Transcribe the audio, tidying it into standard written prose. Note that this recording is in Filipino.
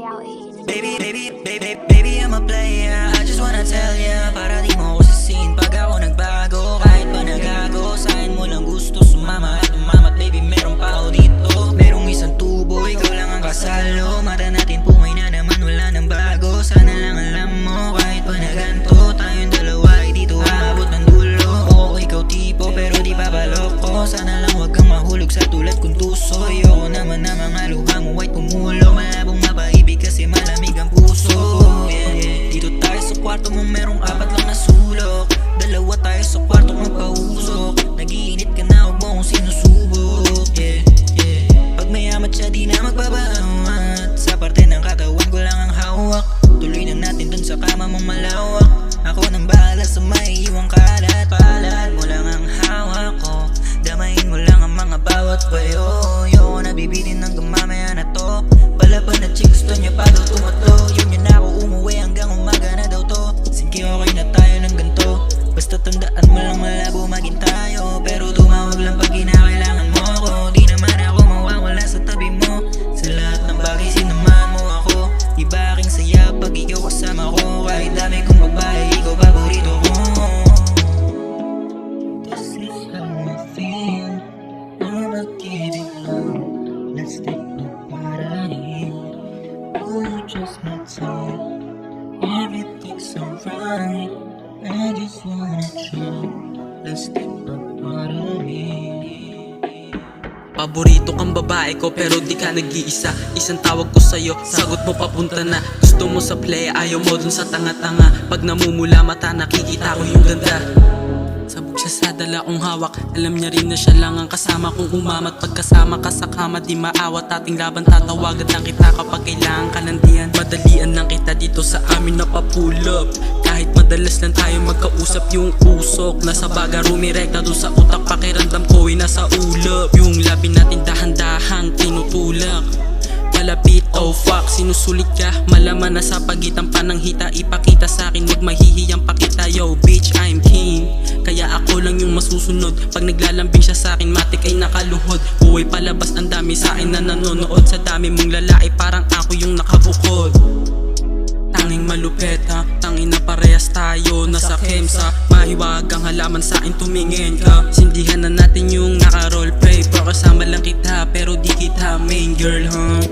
Baby, I'm a player. I just wanna tell ya, para di mo ako sisihin pag ako nagbago. Kahit pa nagago, sa'kin mo lang gusto sumama at umamat. Baby, meron pa ako dito. Merong isang tubo, ikaw lang ang kasalo. Mata natin pumay na naman, wala nang bago. Sana lang alam mo, kahit pa naganto, tayong dalawa ay dito umabot ng dulo. Oo, ikaw tipo, pero di papaloko. Sana lang wag kang mahulog sa tulad kong tuso. Ayoko naman na mga luha mo ay tumulo. Malabong mapaibig kasi malamig ang puso. Dito tayo sa kwarto mo, merong apat lang na sulok. Dalawa tayo sa kwarto magpausok. Nag-iinit ka na, huwag mo akong sinusubok. Pag mayamat siya, di na magbabawas. Sa parte ng katawan ko lang ang hawak. Tuloy na natin dun sa kama mong malawak. Ako nang bahala sa may iwang kalat. Palat mo lang ang hawak ko. Damayin mo lang ang mga bawat bayo. Ayoko na bibitin hanggang mamaya na to. Palaban na chick, gusto niya pa daw tumato. Yun yun ako umuwi hanggang umaga na daw to. Sige, okay na tayo ng ganito. Basta tandaan mo lang malabo maging tayo. Pero tumawag lang pag kinakailangan mo ako. Di naman ako mawawala sa tabi mo. Sa lahat ng bagay sinamahan mo ako. Iba aking saya pag ikaw kasama ko. Kahit dami kong babae, ikaw paborito ko. This is how I feel. I'm not giving love. Let's take the party. Oh, you just my type. Everything's alright. I just wanna try. Let's take the party. Paborito kang babae ko pero di ka nag-iisa. Isang tawag ko sa'yo, sagot mo papunta na. Gusto mo sa play, ayaw mo dun sa tanga-tanga. Pag namumula mata, nakikita ko yung ganda. Sabog siya sa dala kong hawak. Alam niya rin na siya lang ang kasama kong umamat. Pagkasama ka sa kama, di maawat. Ating laban, tatawagan lang kita kapag kailangan ka nandiyan. Madalian lang kita dito sa amin na pa-pull up. Kahit madalas lang tayo magkausap, yung usok nasa baga, rumirekta doon sa utak. Pakiramdam ko ay nasa ulap. Yung labi natin dahan-dahang tinutulak. Palapit, oh fuck, sinusulit ka. Malaman na sa pagitan pa ng hita. Ipakita sa'kin, huwag mahihiyang pakita. Yo bitch, I'm king. Kaya ako lang yung masusunod. Pag naglalambing siya sa'kin, matik ay nakaluhod. Buhay palabas, ang dami sa'kin na nanonood. Sa dami mong lalaki, parang ako yung nakabukod. Tanging malupet ha, tanging na parehas tayo nasa KEMSA. Mahiwag ang halaman sa'kin, tumingin ka. Sindihan na natin yung naka-roleplay. Pero kasama lang kita, pero di kita main girl huh.